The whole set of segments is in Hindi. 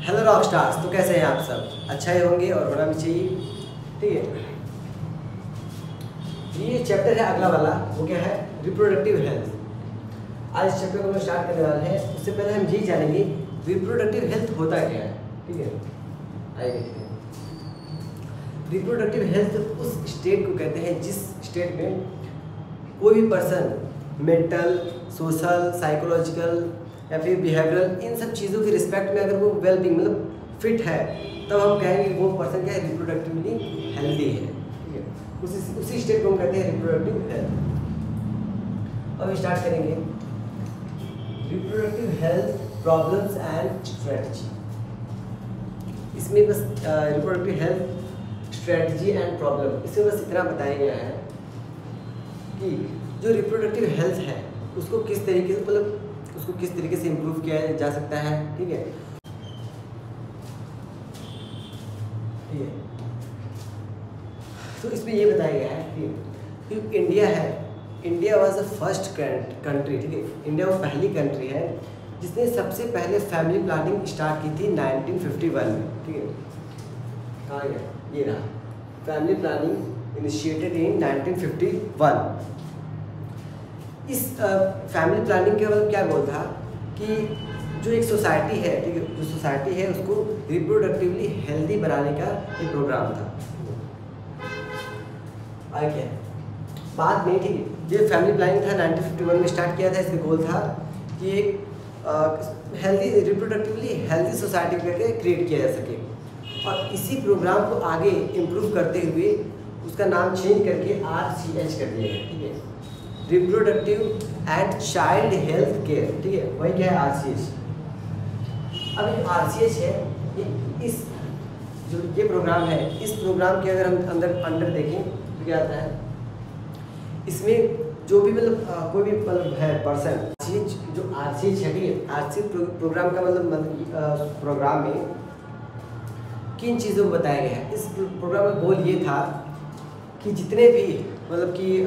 हेलो रॉक स्टार्स, तो कैसे हैं आप सब? अच्छा ही होंगे और होना भी चाहिए, ठीक है। ये चैप्टर है अगला वाला, वो क्या है? Reproductive health. आज इस चैप्टर को हम स्टार्ट करने वाले हैं। उससे पहले हम ये जानेंगे रिप्रोडक्टिव हेल्थ होता क्या है, ठीक है। आइए देखते हैं। रिप्रोडक्टिव हेल्थ उस स्टेट को कहते हैं जिस स्टेट में कोई भी पर्सन मेंटल, सोशल, साइकोलॉजिकल या फिर बिहेवियरल, इन सब चीज़ों की रिस्पेक्ट में अगर वो वेल बीइंग मतलब फिट है, तब हम कहेंगे वो पर्सन क्या है? रिप्रोडक्टिवली हेल्दी है, ठीक है। उसी स्टेट को हम कहते हैं रिप्रोडक्टिव हेल्थ। अब स्टार्ट करेंगे reproductive health problems and strategy. इसमें बस reproductive health strategy and problem, इसमें बस इतना बताया गया है कि जो रिप्रोडक्टिव हेल्थ है उसको किस तरीके से मतलब उसको किस तरीके से इम्प्रूव किया जा सकता है, ठीक है। ठीक है, तो इसमें ये बताया गया है कि इंडिया है, India was the first country, ठीक है। इंडिया वो पहली कंट्री है जिसने सबसे पहले फैमिली प्लानिंग स्टार्ट की थी 1951 में, ठीक है। कहाँ गया? ये रहा, फैमिली प्लानिंग इनिशिएटेड इन 1951। इस फैमिली प्लानिंग का मतलब क्या गोल था कि जो एक सोसाइटी है, ठीक है, जो सोसाइटी है उसको रिप्रोडक्टिवली हेल्दी बनाने का एक प्रोग्राम था। आगे क्या है बाद में, ठीक है, ये फैमिली प्लानिंग था 1951 में स्टार्ट किया था। इसका गोल था कि एक हेल्दी रिप्रोडक्टिवली हेल्दी सोसाइटी करके क्रिएट किया जा सके, और इसी प्रोग्राम को आगे इम्प्रूव करते हुए उसका नाम चेंज करके RCH कर दिया गया, ठीक है, reproductive and child health care, ठीक है। वही क्या है? RCH। अब ये RCH है, इस जो ये प्रोग्राम है, इस प्रोग्राम के अगर हम अंदर देखें तो क्या आता है, इसमें जो भी मतलब कोई भी मतलब है पर्सन, जो RCH है, ठीक है, RCH प्रोग्राम का मतलब प्रोग्राम में किन चीज़ों को बताया गया है। इस प्रोग्राम का गोल ये था कि जितने भी मतलब कि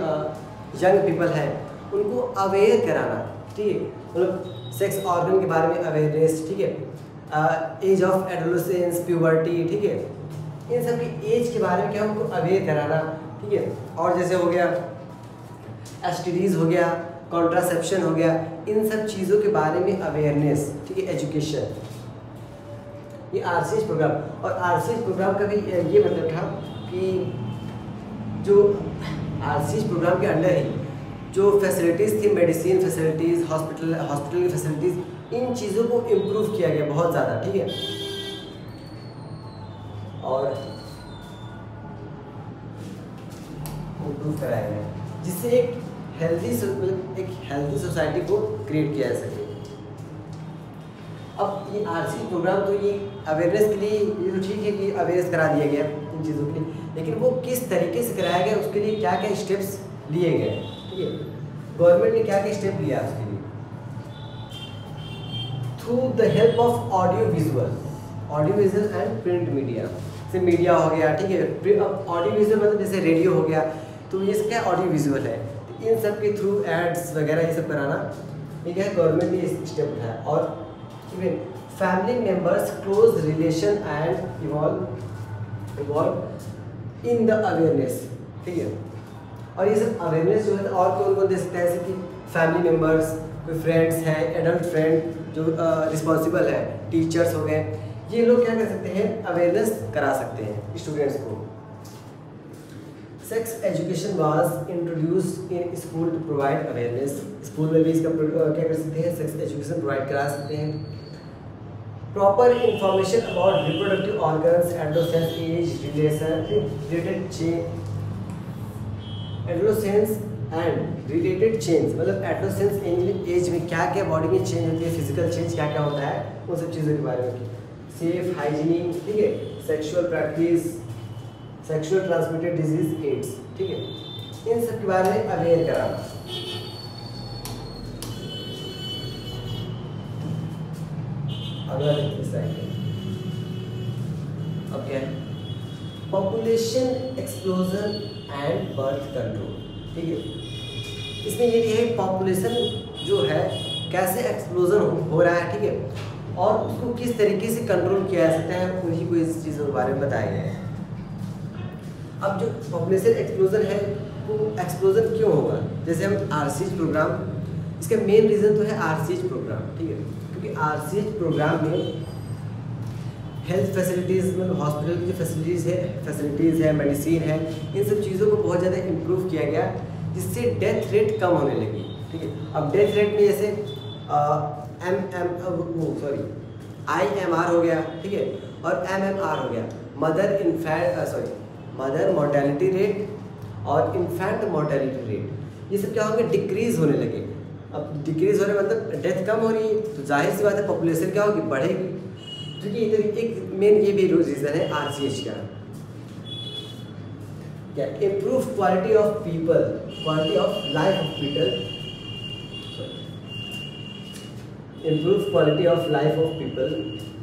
यंग पीपल है उनको अवेयर कराना, ठीक है, मतलब सेक्स ऑर्गन के बारे में अवेयरनेस, ठीक है, एज ऑफ एडोलेसेंस, प्यूबर्टी, ठीक है, इन सब की एज के बारे में क्या उनको अवेयर कराना, ठीक है। और जैसे हो गया STDs हो गया, कॉन्ट्रासेप्शन हो गया, इन सब चीज़ों के बारे में अवेयरनेस, ठीक है, एजुकेशन, ये RCH प्रोग्राम। और RCH प्रोग्राम का भी ये मतलब था कि जो RCH प्रोग्राम के अंडर ही जो फैसिलिटीज़ थी, मेडिसिन फैसिलिटीज़, हॉस्पिटल की फैसिलिटीज़, इन चीज़ों को इम्प्रूव किया गया बहुत ज़्यादा, ठीक है। और इम्प्रूव कराया गया जिससे एक हेल्दी सोसाइटी को क्रिएट किया जा सके। अब ये RCH प्रोग्राम तो ये अवेयरनेस के लिए ये तो ठीक है कि अवेयरनेस करा दिया गया इन चीज़ों के लिए, लेकिन वो किस तरीके से कराया गया, उसके लिए क्या क्या स्टेप्स लिए गए, ठीक है, गवर्नमेंट ने क्या क्या स्टेप लिया उसके लिए। Through the help of audio visual and print media, जैसे मीडिया हो गया, ठीक है। अब ऑडियो विजुअल मतलब जैसे रेडियो हो गया, तो ये क्या ऑडियो विजुअल है, तो इन सब के थ्रू एड्स वगैरह ये सब कराना, ये क्या है, गवर्नमेंट ने स्टेप उठाया। और even family members close relation and evolve in the awareness, ठीक है। और ये सब अवेयरनेस जो है और कौन कौन दे सकते हैं, जैसे कि फैमिली मेंबर्स, कोई फ्रेंड्स हैं, एडल्ट फ्रेंड जो रिस्पॉन्सिबल है, टीचर्स हो गए, ये लोग क्या कर सकते हैं, अवेयरनेस करा सकते हैं स्टूडेंट्स को। Sex education was introduced in school to provide awareness, school में भी इसका क्या कर सकते हैं, सेक्स एजुकेशन प्रोवाइड करा सकते हैं। Proper information about reproductive organs, adolescence age, adolescence and related change, मतलब एडोलेसेंस एज में क्या क्या बॉडी में चेंज होती है, फिजिकल चेंज क्या क्या होता है, उन सब चीज़ों के बारे में। सेफ हाइजीनिक, ठीक है, sexual practice, sexual transmitted disease AIDS, ठीक है, इन सब के बारे में अवेयर कराना। अगला अब क्या है, population explosion and birth control, ठीक है। इसमें ये है पॉपुलेशन जो है कैसे एक्सप्लोजन हो रहा है, ठीक है, और उसको किस तरीके से कंट्रोल किया जा सकता है, उन्हीं को इस चीज़ों के बारे में बताया गया है। अब जो पॉपुलेशन एक्सप्लोजन है वो एक्सप्लोजन क्यों होगा, जैसे हम आरसीएच प्रोग्राम, इसका मेन रीज़न तो है आरसीएच प्रोग्राम, ठीक है, क्योंकि आरसीएच प्रोग्राम में हेल्थ फैसिलिटीज़ मतलब हॉस्पिटल की जो फैसिलिटीज़ है, मेडिसिन है, इन सब चीज़ों को बहुत ज़्यादा इम्प्रूव किया गया, जिससे डेथ रेट कम होने लगी, ठीक है। अब डेथ रेट में जैसे IMR हो गया, ठीक है, और MMR हो गया, मदर मोर्टेलिटी रेट और इन्फेंट मोर्टेलिटी रेट, ये सब क्या होंगे, डिक्रीज़ होने लगे। अब डिक्रीज़ होने मतलब डेथ कम हो रही है, तो जाहिर सी बात है पॉपुलेशन क्या होगी, बढ़ेगी, ठीक है। इधर एक मेन ये भी रीज़न है आरसीएच का, क्या improve quality of people, quality of life of people, improve quality of life of people,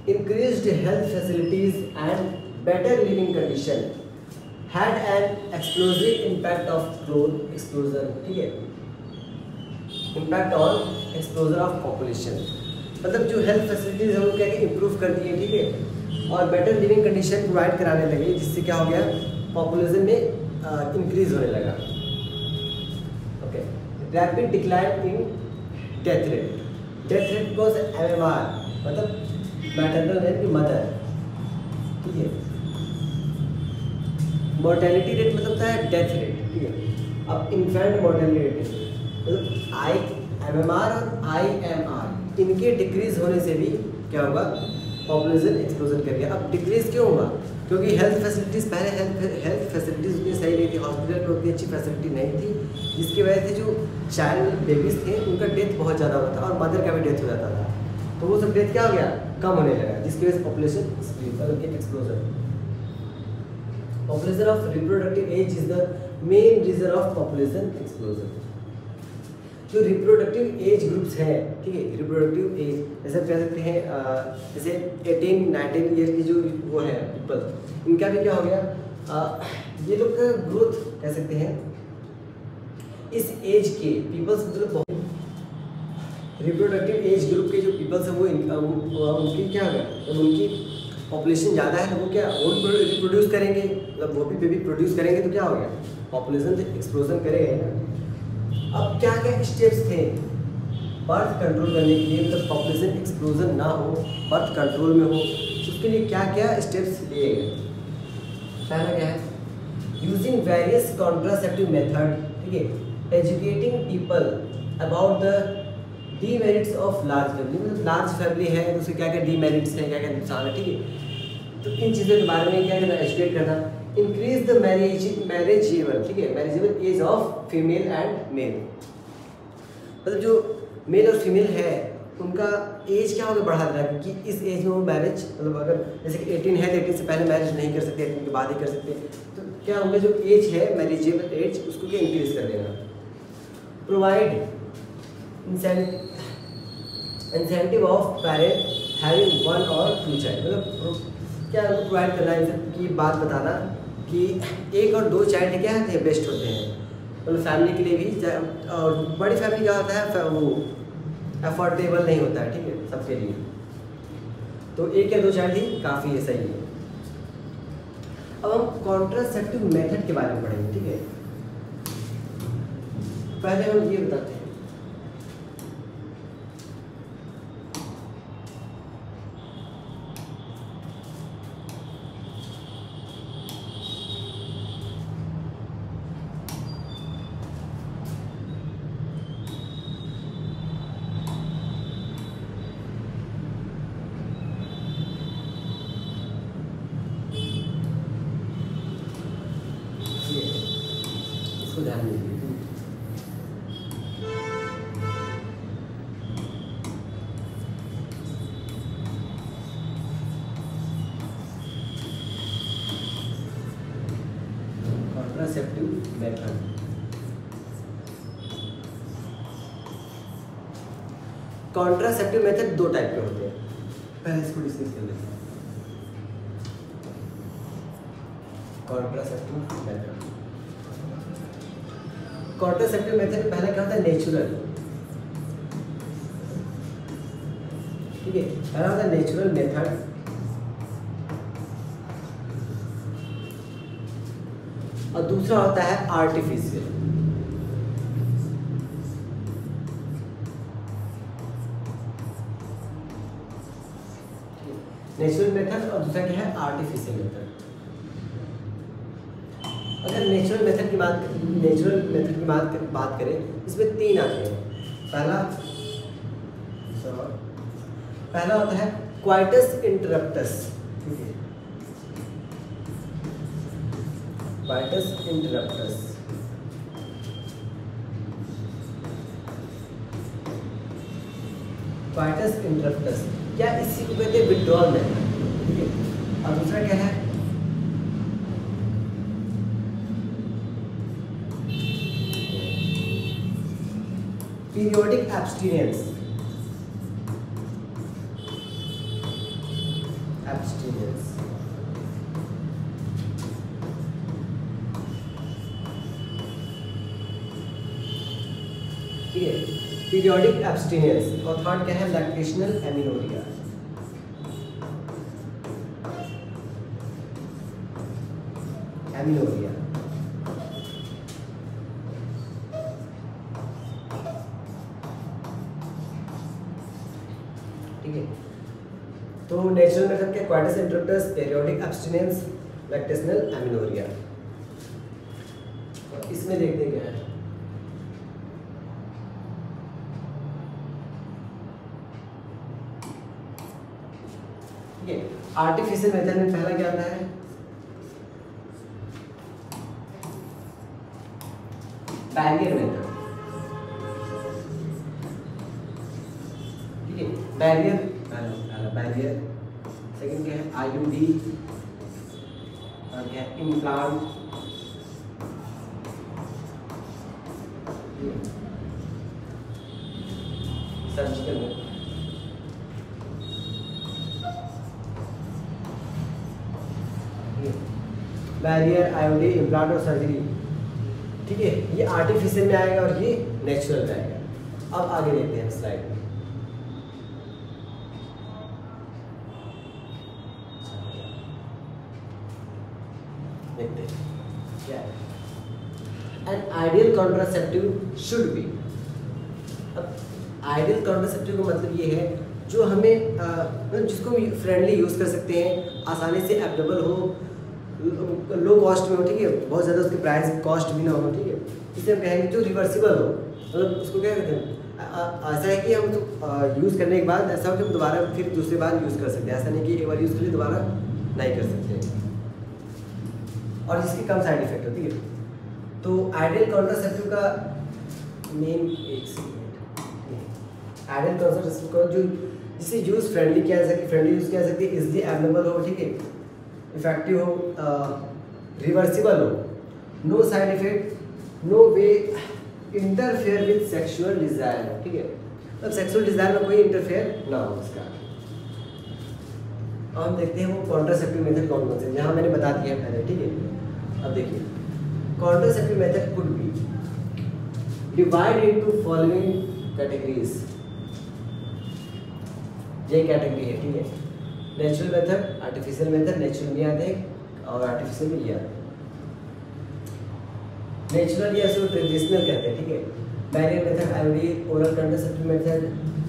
increased health facilities and better living condition, had an explosive impact of explosion, ठीक है, impact on explosion of population, मतलब जो हेल्थ फैसिलिटीज है वो क्या इम्प्रूव कर दी है, ठीक है, और बेटर लिविंग कंडीशन प्रोवाइड कराने लगे, जिससे क्या हो गया, पॉपुलेशन में इंक्रीज होने लगा। Okay, rapid decline in death rate, death rate because MMR मतलब मैटरनल यानी कि मदर, ठीक है, मोर्टेलिटी रेट मतलब होता है डेथ रेट, ठीक है। अब इन्फेंट मोर्टेलिटी रेट मतलब MMR और IMR, इनके डिक्रीज होने से भी क्या होगा, पॉपुलेशन एक्सप्लोजन कर गया। अब डिक्रीज क्यों हुआ, क्योंकि हेल्थ फैसिलिटीज़ पहले हेल्थ फैसिलिटीज़ उतनी सही नहीं थी, हॉस्पिटल में उतनी अच्छी फैसिलिटी नहीं थी, जिसकी वजह से जो चाइल्ड बेबीज़ थे उनका डेथ बहुत ज़्यादा होता था और मदर का भी डेथ हो जाता था, तो वो सब डेथ क्या हो गया, कम होने लगा, जिसकी वजह से population explosion. Population of reproductive age is the main reason of population explosion. जो रिप्रोडक्टिव एज ग्रुप्स हैं, ठीक है, रिप्रोडक्टिव एज जैसे कह सकते हैं, जैसे 18-19 ईयर की जो वो है पीपल, इनका भी क्या हो गया, ये लोग का ग्रोथ कह सकते हैं, इस एज के पीपल्स मतलब रिप्रोडक्टिव एज ग्रुप के जो पीपल्स हैं वो उनकी क्या होगा, जब उनकी पॉपुलेशन ज़्यादा है तो वो क्या, वो रिप्रोड्यूस करेंगे, मतलब वो भी बेबी प्रोड्यूस करेंगे, तो क्या हो गया, पॉपुलेशन तो एक्सप्लोजन करेगा ना। अब क्या क्या स्टेप्स थे बर्थ कंट्रोल करने के लिए, मतलब पॉपुलेशन एक्सप्लोजन ना हो, बर्थ कंट्रोल में हो, उसके लिए क्या क्या स्टेप्स लिए गए। पहला क्या है, यूजिंग वेरियस कॉन्ट्रासेप्टिव मेथड, ठीक है, educating people about the demerits of large family, मतलब लार्ज फैमिली है तो उसके क्या क्या डीमेरिट्स हैं, क्या क्या नुकसान है, ठीक है, तो इन चीज़ों के बारे में क्या करना, एजुकेट करना। इंक्रीज द मैरिजेबल, ठीक है, marriageable age of female and male, मतलब जो मेल और फीमेल है उनका एज क्या होगा, बढ़ा देना, क्योंकि इस एज में वो मैरिज, मतलब अगर जैसे कि 18 है तो 18 से पहले मैरिज नहीं कर सकते, 18 के बाद ही कर सकते हैं, तो क्या उनका जो एज है मैरिजेबल एज उसको क्या इंक्रीज कर देना। Provide incentive of parent having 1 और 2 चाइल्ड, मतलब क्या प्रोवाइड करना है, की बात बताना कि 1 और 2 चाइल्ड क्या होते हैं, बेस्ट होते हैं, मतलब फैमिली के लिए भी, और बड़ी फैमिली क्या होता है वो अफोर्डेबल नहीं होता है, ठीक है, सबके लिए, तो 1 या 2 चाइल्ड ही काफ़ी है, सही है। अब हम कॉन्ट्रासेप्टिव मेथड के बारे में पढ़ेंगे, ठीक है। पहले हम ये बताते हैं, ध्यान दीजिए, contraceptive method. Contraceptive method 2 type के होते हैं, पहले इसको डिस्कस कर लेते हैं। कॉन्ट्रासेप्टिव मेथड, कॉन्ट्रासेप्टिव मेथड पहला क्या होता है, नेचुरल, ठीक है। पहला होता है नेचुरल मेथड, और दूसरा होता है आर्टिफिशियल। नेचुरल मेथड और दूसरा क्या है आर्टिफिशियल मेथड। अगर नेचुरल मेथड की बात करें, इसमें 3 आते हैं। पहला होता है क्वाइटस इंटरप्टस, ठीक है, क्वाइटस इंटरप्टस। क्वाइटस इंटरप्टस क्या इसी को कहते हैं विड्रॉल मेथड, ठीक है। और दूसरा क्या है पीरियोडिक एब्स्टिनेंस, ठीक है, पीरियोडिक एब्स्टिनेंस। और थर्ड क्या है लैक्टेशनल एमिनोरिया। एमिनोरिया ठीक है। तो नेचुरल मेथड के coitus interruptus, periodic abstinence, lactational amenorrhea. और इसमें देखते क्या है, आर्टिफिशियल मेथड में पहला क्या आता है बैरियर मेथड, ठीक है। बैरियर पहला बैरियर, सेकंड क्या है आईयूडी, और क्या है implant, surgical method, barrier, IOD, implant और सर्जरी, ठीक है। ये आर्टिफिशियल में आएगा और ये नेचुरल में आएगा। अब आगे देखते हैं स्लाइड में। देखते हैं क्या है an ideal contraceptive should be. अब आइडियल कॉन्ट्रासेप्टिव का मतलब ये है जो हमें जिसको फ्रेंडली यूज़ कर सकते हैं, आसानी से अवेलेबल हो, लो कॉस्ट में हो, ठीक है, बहुत ज़्यादा उसकी प्राइस कॉस्ट भी ना हो, ठीक है। इसे हम कहेंगे जो रिवर्सिबल हो, मतलब उसको क्या कहते हैं ऐसा है कि हम तो यूज़ करने के बाद ऐसा हो कि हम दोबारा फिर दूसरी बार यूज़ कर सकते हैं, ऐसा नहीं कि एक बार यूज़ कर लिए दोबारा नहीं कर सकते, और जिसकी कम साइड इफेक्ट होती है। तो आइडियल कॉन्ट्रासेप्टिव का मेन आइडियल कॉन्ट्रासेप्टिव का जो जिसे यूज़ फ्रेंडली किया जा सकती, फ्रेंडली यूज़ किया जा सकती है, इजली अवेलेबल हो, ठीक है, इफेक्टिव हो, रिवर्सिबल हो, no side effect, no way interfere with sexual desire, ठीक है, मतलब सेक्सुअल डिजायर में कोई इंटरफेयर ना हो उसका। अब हम देखते हैं वो कॉन्ट्रासेप्टिव मेथड कौन कौन से, जहाँ मैंने बता दिया पहले, ठीक है। अब देखिए contraceptive method could be divide into following categories. ये कैटेगरी है, ठीक है, natural method, artificial method, natural में आते हैं और आर्टिफिशियल में ये आते हैं। नेचुरल या इसको ट्रेडिशनल कहते हैं, ठीक है। Barrier method, IOD, oral contraceptive method,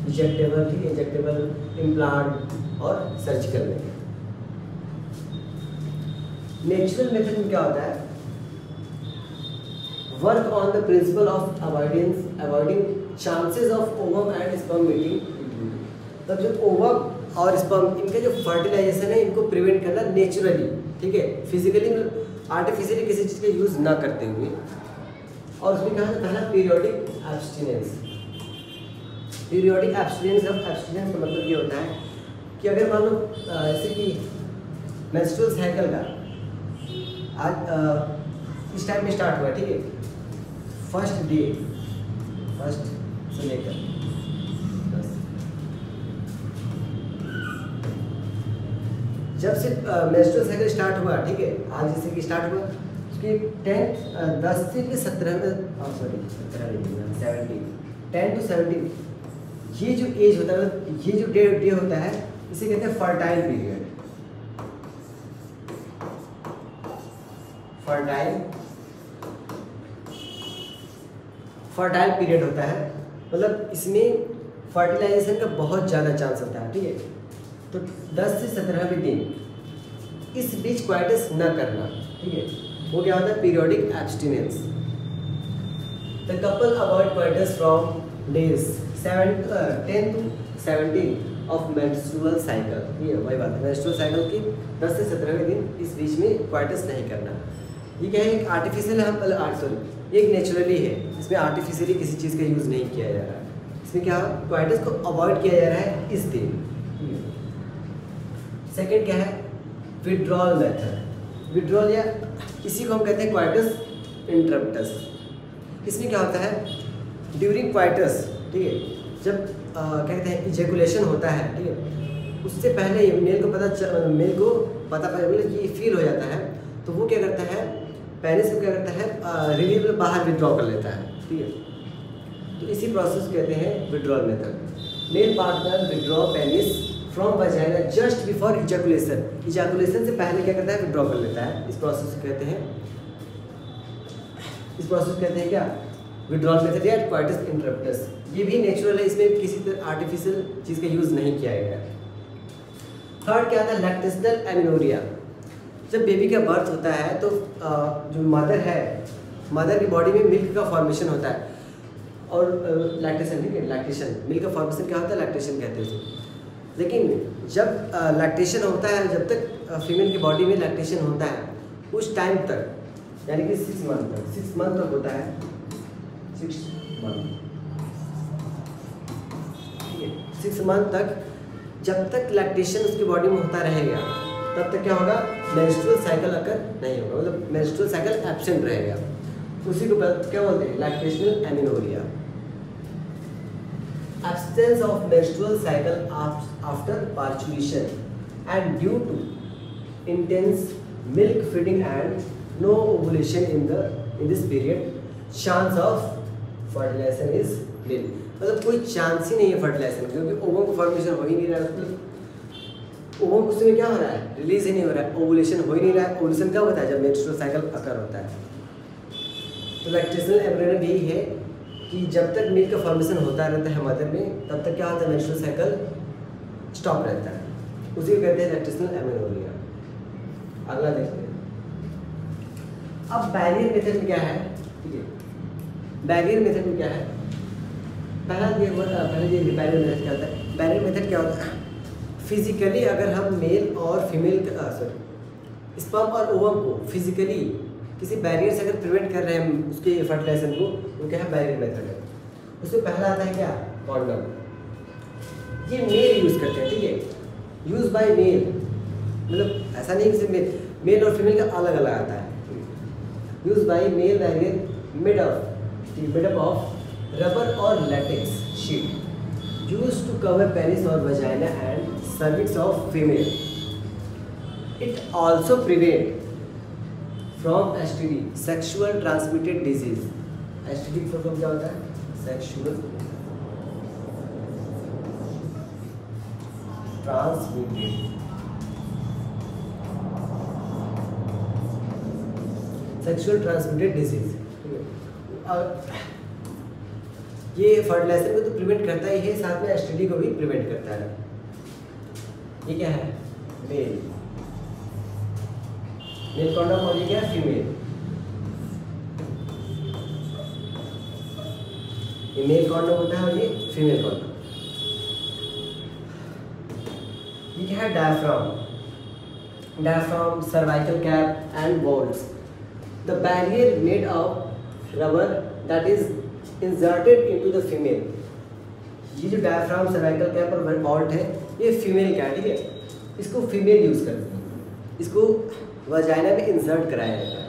injectable, ठीक है, इंजेक्टेबल, इम्प्लांट और सर्जिकल मेथड। नेचुरल मेथड में क्या होता है, work on the principle of avoiding chances of ovum and sperm meeting, मतलब जो ओवम और स्पर्म इनका जो फर्टिलाइजेशन है इनको प्रिवेंट करना नेचुरली, ठीक है, फिजिकली आर्टिफिशियली किसी चीज़ का यूज़ ना करते हुए। और उसमें कहा था पहला पीरियोडिक एब्स्टिनेंस। पीरियोडिक एब्स्टिनेंस का मतलब ये होता है कि अगर मान लो जैसे कि मेंस्ट्रुअल साइकिल का आज इस टाइम में स्टार्ट हुआ, ठीक है, फर्स्ट से लेकर जब से मेंस्ट्रुअल साइकिल स्टार्ट हुआ, ठीक है, आज जैसे कि स्टार्ट हुआ उसकी 10 से 17 में 10 to 17 ये जो एज होता है, मतलब ये जो डे होता है, इसे कहते हैं फर्टाइल पीरियड। फर्टाइल पीरियड होता है, मतलब इसमें फर्टिलाइजेशन का बहुत ज़्यादा चांस होता है, ठीक है। तो 10 से 17वें दिन इस बीच क्वाइटस न करना, ठीक है, वो क्या होता है, periodic abstinence. The couple avoid coitus from days 10 to 17 of menstrual cycle. ये वही बात है, मेंस्ट्रुअल साइकिल की 10 से 17वें दिन इस बीच में क्वाइटस नहीं करना। ये क्या है, एक आर्टिफिशियल है, सॉरी एक नेचुरली है, इसमें आर्टिफिशियली किसी चीज़ का यूज़ नहीं किया जा रहा है। इसमें क्या है, क्वाइटस को अवॉइड किया जा रहा है इस दिन। सेकंड क्या है, विड्रॉल मेथड। विड्रॉल या इसी को हम कहते हैं क्वाइटस इंटरप्टस। इसमें क्या होता है, ड्यूरिंग क्वाइटस, ठीक है, जब क्या कहते हैं इजैकुलेशन होता है, ठीक है, उससे पहले मेल को पता मतलब ये फील हो जाता है, तो वो क्या करता है, पेनिस को क्या करता है, रिलीव बाहर विड्रॉ कर लेता है, ठीक है। तो इसी प्रोसेस को कहते हैं withdrawal method. Male partner withdraw penis from vagina just before ejaculation. Ejaculation से पहले क्या करता है, विड्रॉ कर लेता है। इस प्रोसेस को कहते हैं क्या, विड्रॉल मेथड या क्वाइटस इंटरप्टस। ये भी नेचुरल है, इसमें किसी तरह आर्टिफिशियल चीज़ का यूज़ नहीं किया गया। थर्ड क्या था, लैक्टेशनल एमिनोरिया। जब बेबी का बर्थ होता है तो जो मदर है, मदर की बॉडी में मिल्क का फॉर्मेशन होता है, और लैक्टेशन, ठीक है, लैक्टेशन, मिल्क का फॉर्मेशन क्या होता है, लैक्टेशन कहते हैं उसे। लेकिन जब लैक्टेशन होता है, जब तक फीमेल की बॉडी में लैक्टेशन होता है, उस टाइम तक, यानी कि 6 मंथ तक होता है, 6 मंथ, ठीक है, 6 मंथ तक जब तक लैक्टेशन उसकी बॉडी में होता रहेगा, तब तक क्या होगा, मेंस्ट्रुअल साइकिल अकर नहीं होगा, मतलब मेंस्ट्रुअल साइकिल एब्सेंट रहेगा। उसी को क्या बोलते हैं, lactational amenorrhoea. Absence of menstrual cycle after parturition and due to intense milk feeding and no ovulation in this period, chance of fertilization is nil। मतलब कोई चांस ही नहीं है फर्टिलाइजेशन, क्योंकि ओवम का फॉर्मेशन हो ही नहीं रहा है, ओवम उसमें क्या हो रहा है, रिलीज ही नहीं हो रहा है, ओवुलेशन हो ही नहीं रहा है। ओवुलेशन कब होता है, जब मेंस्ट्रुअल साइकिल अकर होता है। तो लैक्टेशनल एमिनोरिया भी है कि जब तक मिल्क का फॉर्मेशन होता रहता है मदर में, तब तक क्या होता है, मेंस्ट्रुअल साइकिल स्टॉप रहता है, उसी को कहते हैं लैक्टेशनल एमिनोरिया। अगला देखते हैं। अब बैरियर मेथड में क्या है, ठीक है, बैरियर मेथड में क्या है, पहले ये बैरियर मेथड क्या होता है। बैरियर मेथड क्या होता है, फिजिकली अगर हम मेल और फीमेल स्पर्म और ओवम को फिजिकली किसी बैरियर से अगर प्रिवेंट कर रहे हैं उसके फर्टिलाइजेशन को, वो क्या है, बैरियर मेथड है। उसमें पहला आता है क्या, कॉन्डम। ये मेल यूज़ करते हैं, ठीक है, यूज बाय मेल, मतलब ऐसा नहीं कि मेल और फीमेल का अलग अलग आता है। Use by male barrier made up of rubber और latex sheet use to cover penis और vagina and cervix of female. It also prevent from STD, sexual transmitted disease. STD की फुल क्या होता है, सेक्सुअल ट्रांसमिटेड डिजीज। ये फर्टिलाइजेशन को तो प्रिवेंट करता ही है, साथ में STD को भी प्रिवेंट करता है। ये क्या है, मेल कॉन्डम, और ये क्या है, फीमेल। ये मेल कॉन्डम होता है और ये फीमेल कॉन्डम। ये क्या है, diaphragm, cervical cap and walls. The barrier made of rubber that is inserted into the female. ये जो डायफ्राम, सर्वाइकल कैप और वॉल्ट है, ये फीमेल का है, ठीक है, इसको फीमेल यूज करती है, इसको वजाइना में इंसर्ट कराया जाता है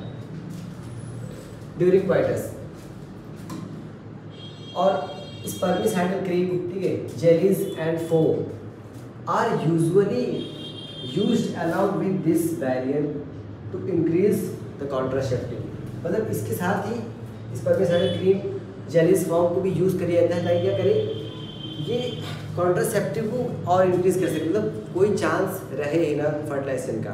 ड्यूरिंग क्वाइटस। और स्पर्मिसाइडल क्रीम, ठीक है, jellies and foam are usually used along with this barrier to increase the contraceptive. मतलब इसके साथ ही स्पर्मिसाइडल क्रीम, जेलीज, फोम को भी यूज़ किया जाता है, ताकि क्या करे, ये कॉन्ट्रासेप्टिव को और इंक्रीज कर सके, मतलब कोई चांस रहे ही ना फर्टिलाइजेशन का।